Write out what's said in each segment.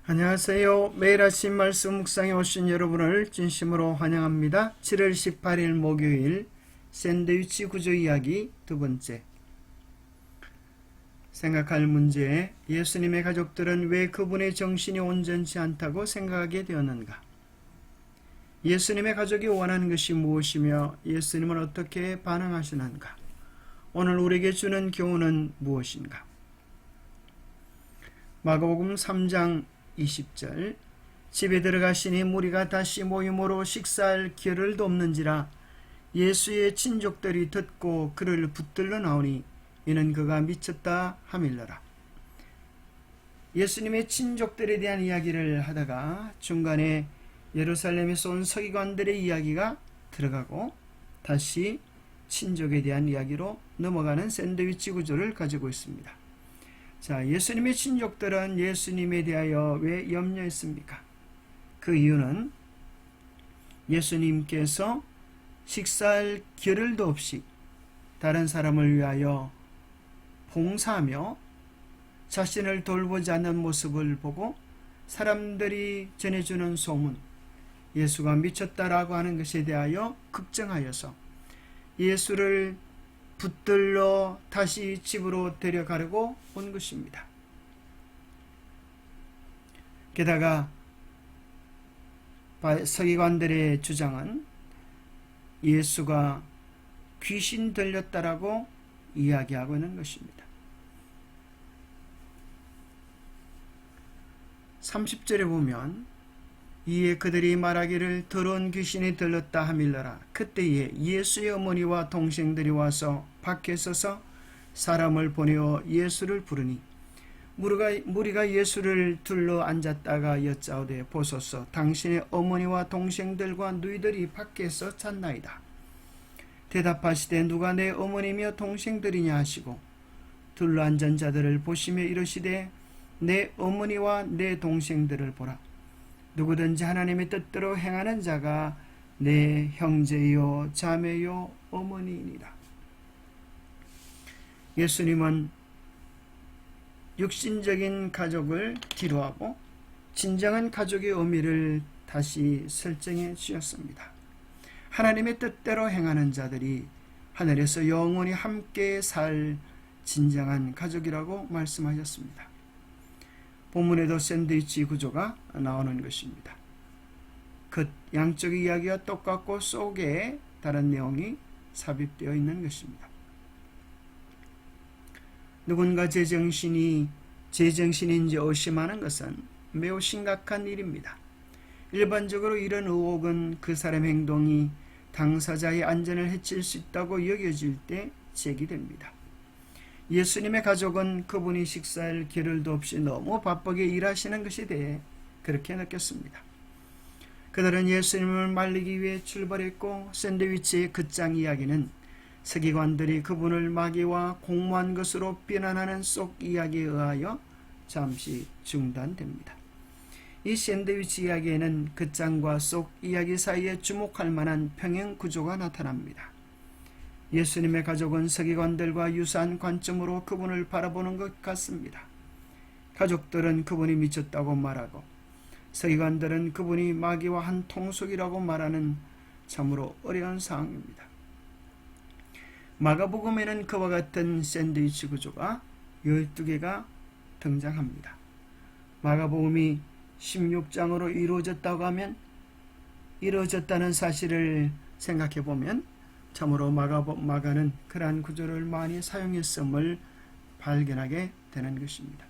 안녕하세요. 매일 아침 말씀 묵상에 오신 여러분을 진심으로 환영합니다. 7월 18일 목요일 샌드위치 구조 이야기 두 번째. 생각할 문제: 예수님의 가족들은 왜 그분의 정신이 온전치 않다고 생각하게 되었는가? 예수님의 가족이 원하는 것이 무엇이며 예수님은 어떻게 반응하시는가? 오늘 우리에게 주는 교훈은 무엇인가? 마가복음 3장 20절. 집에 들어가시니 무리가 다시 모임으로 식사할 겨를도 없는지라 예수의 친족들이 듣고 그를 붙들러 나오니 이는 그가 미쳤다 하밀러라. 예수님의 친족들에 대한 이야기를 하다가 중간에 예루살렘에서 온 서기관들의 이야기가 들어가고 다시 친족에 대한 이야기로 넘어가는 샌드위치 구조를 가지고 있습니다. 자, 예수님의 친족들은 예수님에 대하여 왜 염려했습니까? 그 이유는 예수님께서 식사할 겨를도 없이 다른 사람을 위하여 봉사하며 자신을 돌보지 않는 모습을 보고 사람들이 전해주는 소문, 예수가 미쳤다라고 하는 것에 대하여 걱정하여서 예수를 붙들러 다시 집으로 데려가려고 온 것입니다. 게다가 서기관들의 주장은 예수가 귀신 들렸다라고 이야기하고 있는 것입니다. 30절에 보면 이에 그들이 말하기를 더러운 귀신이 들렸다 하밀러라. 그때에 예수의 어머니와 동생들이 와서 밖에 서서 사람을 보내어 예수를 부르니 무리가 예수를 둘러 앉았다가 여짜오되 보소서 당신의 어머니와 동생들과 누이들이 밖에서 찾나이다. 대답하시되 누가 내 어머니며 동생들이냐 하시고 둘러 앉은 자들을 보시며 이르시되 내 어머니와 내 동생들을 보라. 누구든지 하나님의 뜻대로 행하는 자가 내 형제요 자매요 어머니이니라. 예수님은 육신적인 가족을 뒤로하고 진정한 가족의 의미를 다시 설정해 주셨습니다. 하나님의 뜻대로 행하는 자들이 하늘에서 영원히 함께 살 진정한 가족이라고 말씀하셨습니다. 본문에도 샌드위치 구조가 나오는 것입니다. 그 양쪽의 이야기가 똑같고 속에 다른 내용이 삽입되어 있는 것입니다. 누군가 제정신인지 의심하는 것은 매우 심각한 일입니다. 일반적으로 이런 의혹은 그 사람의 행동이 당사자의 안전을 해칠 수 있다고 여겨질 때 제기됩니다. 예수님의 가족은 그분이 식사할 겨를도 없이 너무 바쁘게 일하시는 것에 대해 그렇게 느꼈습니다. 그들은 예수님을 말리기 위해 출발했고 샌드위치의 끝장 이야기는 서기관들이 그분을 마귀와 공모한 것으로 비난하는 속 이야기에 의하여 잠시 중단됩니다. 이 샌드위치 이야기에는 끝장과 속 이야기 사이에 주목할 만한 평행 구조가 나타납니다. 예수님의 가족은 서기관들과 유사한 관점으로 그분을 바라보는 것 같습니다. 가족들은 그분이 미쳤다고 말하고 서기관들은 그분이 마귀와 한 통속이라고 말하는 참으로 어려운 상황입니다. 마가복음에는 그와 같은 샌드위치 구조가 12개가 등장합니다. 마가복음이 16장으로 이루어졌다고 하면 이루어졌다는 사실을 생각해 보면 참으로 마가는 그러한 구조를 많이 사용했음을 발견하게 되는 것입니다.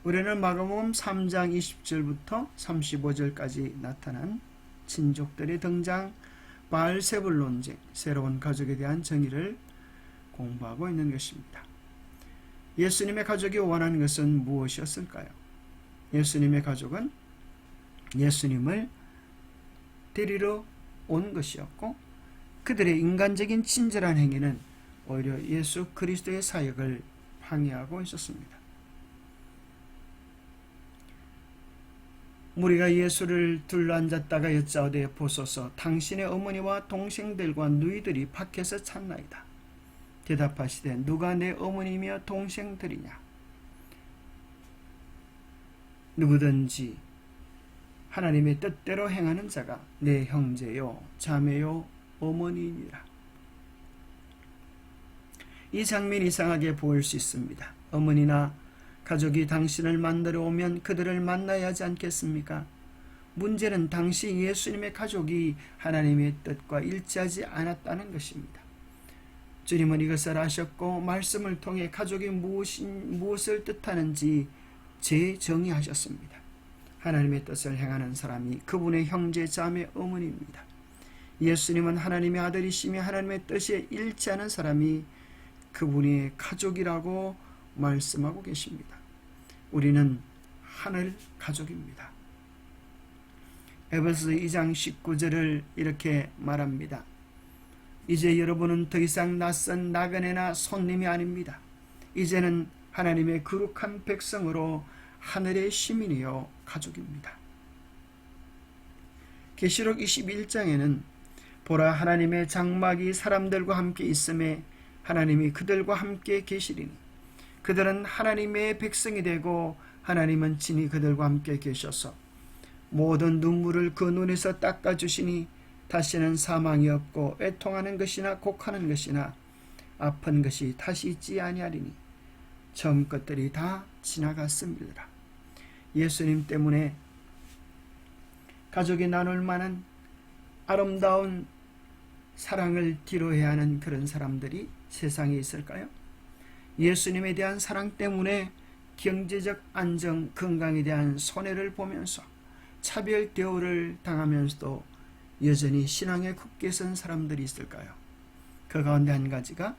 우리는 마가복음 3장 20절부터 35절까지 나타난 친족들의 등장, 바알세불 논쟁, 새로운 가족에 대한 정의를 공부하고 있는 것입니다. 예수님의 가족이 원하는 것은 무엇이었을까요? 예수님의 가족은 예수님을 데리러 온 것이었고 그들의 인간적인 친절한 행위는 오히려 예수 그리스도의 사역을 방해하고 있었습니다. 무리가 예수를 둘러앉았다가 여짜오되 보소서 당신의 어머니와 동생들과 누이들이 밖에서 찾나이다. 대답하시되 누가 내 어머니며 동생들이냐. 누구든지 하나님의 뜻대로 행하는 자가 내 형제요 자매요 어머니니라. 이 장면 이상하게 보일 수 있습니다. 어머니나 가족이 당신을 만나러 오면 그들을 만나야 하지 않겠습니까? 문제는 당시 예수님의 가족이 하나님의 뜻과 일치하지 않았다는 것입니다. 주님은 이것을 아셨고 말씀을 통해 가족이 무엇을 뜻하는지 재정의하셨습니다. 하나님의 뜻을 행하는 사람이 그분의 형제, 자매, 어머니입니다. 예수님은 하나님의 아들이시며 하나님의 뜻에 일치하는 사람이 그분의 가족이라고 말씀하고 계십니다. 우리는 하늘 가족입니다. 에베소 2장 19절을 이렇게 말합니다. 이제 여러분은 더 이상 낯선 나그네나 손님이 아닙니다. 이제는 하나님의 거룩한 백성으로 하늘의 시민이요 가족입니다. 계시록 21장에는 보라 하나님의 장막이 사람들과 함께 있음에 하나님이 그들과 함께 계시리니 그들은 하나님의 백성이 되고 하나님은 친히 그들과 함께 계셔서 모든 눈물을 그 눈에서 닦아주시니 다시는 사망이 없고 애통하는 것이나 곡하는 것이나 아픈 것이 다시 있지 아니하리니 처음 것들이 다 지나갔음이라. 예수님 때문에 가족이 나눌 만한 아름다운 사랑을 뒤로해야 하는 그런 사람들이 세상에 있을까요? 예수님에 대한 사랑 때문에 경제적 안정, 건강에 대한 손해를 보면서 차별 대우를 당하면서도 여전히 신앙에 굳게 선 사람들이 있을까요? 그 가운데 한 가지가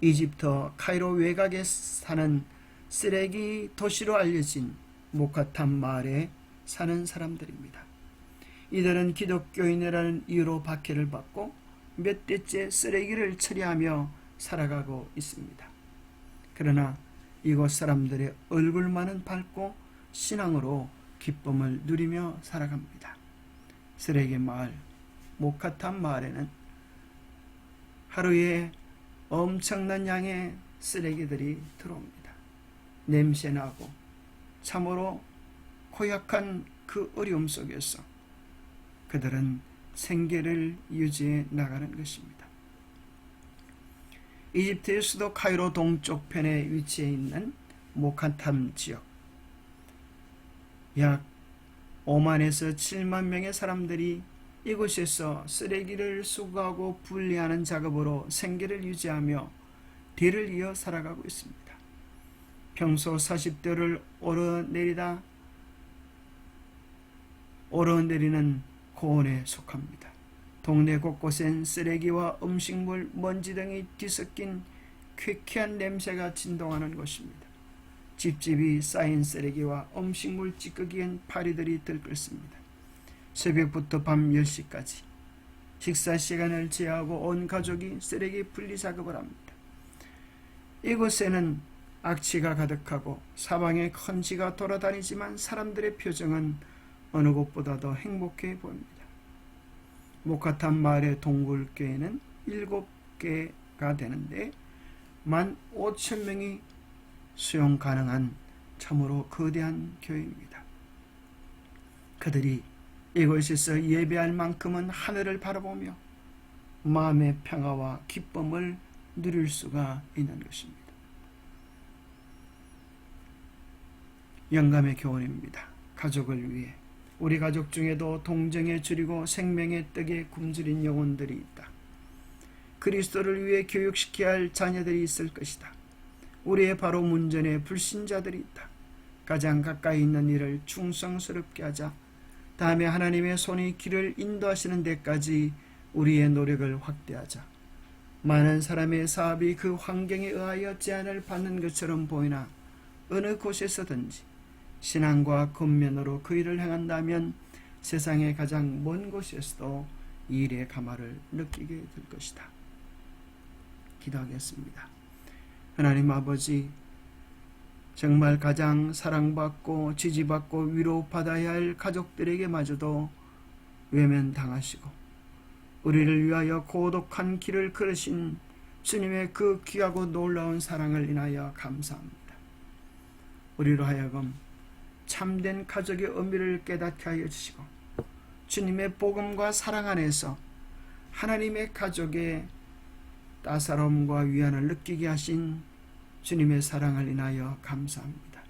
이집트 카이로 외곽에 사는 쓰레기 도시로 알려진 모카탐 마을에 사는 사람들입니다. 이들은 기독교인이라는 이유로 박해를 받고 몇 대째 쓰레기를 처리하며 살아가고 있습니다. 그러나 이곳 사람들의 얼굴만은 밝고 신앙으로 기쁨을 누리며 살아갑니다. 쓰레기 마을 모카탐 마을에는 하루에 엄청난 양의 쓰레기들이 들어옵니다. 냄새나고 참으로 고약한 그 어려움 속에서 그들은 생계를 유지해 나가는 것입니다. 이집트의 수도 카이로 동쪽편에 위치해 있는 모카탐 지역, 약 5만에서 7만 명의 사람들이 이곳에서 쓰레기를 수거하고 분리하는 작업으로 생계를 유지하며 대를 이어 살아가고 있습니다. 평소 40대를 오르내리는 고원에 속합니다. 동네 곳곳엔 쓰레기와 음식물, 먼지 등이 뒤섞인 쾌쾌한 냄새가 진동하는 곳입니다. 집집이 쌓인 쓰레기와 음식물 찌꺼기엔 파리들이 들끓습니다. 새벽부터 밤 10시까지 식사 시간을 제하고 온 가족이 쓰레기 분리 작업을 합니다. 이곳에는 악취가 가득하고 사방에 헌지가 돌아다니지만 사람들의 표정은 어느 곳보다도 행복해 보입니다. 모카탐 마을의 동굴교회는 7개가 되는데 15,000명이 수용 가능한 참으로 거대한 교회입니다. 그들이 이곳에서 예배할 만큼은 하늘을 바라보며 마음의 평화와 기쁨을 누릴 수가 있는 것입니다. 영감의 교훈입니다. 가족을 위해 우리 가족 중에도 동정에 줄이고 생명의 떡에 굶주린 영혼들이 있다. 그리스도를 위해 교육시켜야 할 자녀들이 있을 것이다. 우리의 바로 문전에 불신자들이 있다. 가장 가까이 있는 이를 충성스럽게 하자. 다음에 하나님의 손이 길을 인도하시는 데까지 우리의 노력을 확대하자. 많은 사람의 사업이 그 환경에 의하여 제한을 받는 것처럼 보이나 어느 곳에서든지 신앙과 근면으로 그 일을 행한다면 세상의 가장 먼 곳에서도 이 일의 감화를 느끼게 될 것이다. 기도하겠습니다. 하나님 아버지, 정말 가장 사랑받고 지지받고 위로받아야 할 가족들에게마저도 외면당하시고 우리를 위하여 고독한 길을 걸으신 주님의 그 귀하고 놀라운 사랑을 인하여 감사합니다. 우리로 하여금 참된 가족의 의미를 깨닫게 하여 주시고 주님의 복음과 사랑 안에서 하나님의 가족의 따사로움과 위안을 느끼게 하신 주님의 사랑을 인하여 감사합니다.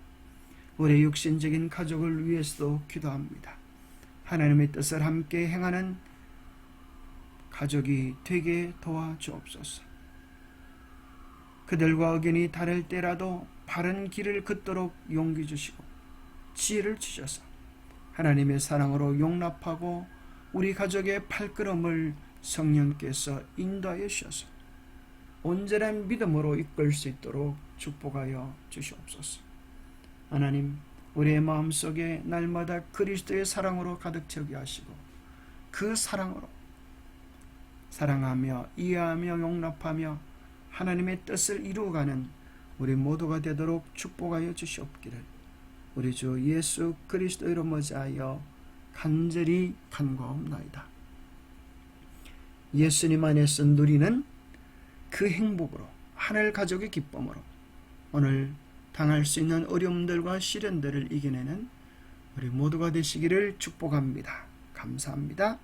우리의 육신적인 가족을 위해서도 기도합니다. 하나님의 뜻을 함께 행하는 가족이 되게 도와주옵소서. 그들과 의견이 다를 때라도 바른 길을 걷도록 용기 주시고 지혜를 주셔서 하나님의 사랑으로 용납하고 우리 가족의 발걸음을 성령께서 인도하여 주셔서 온전한 믿음으로 이끌 수 있도록 축복하여 주시옵소서. 하나님, 우리의 마음속에 날마다 그리스도의 사랑으로 가득 채우게 하시고 그 사랑으로 사랑하며 이해하며 용납하며 하나님의 뜻을 이루어가는 우리 모두가 되도록 축복하여 주시옵기를 우리 주 예수 그리스도로 머지하여 간절히 간구하옵나이다. 예수님 안에서 누리는 그 행복으로 하늘 가족의 기쁨으로 오늘 당할 수 있는 어려움들과 시련들을 이겨내는 우리 모두가 되시기를 축복합니다. 감사합니다.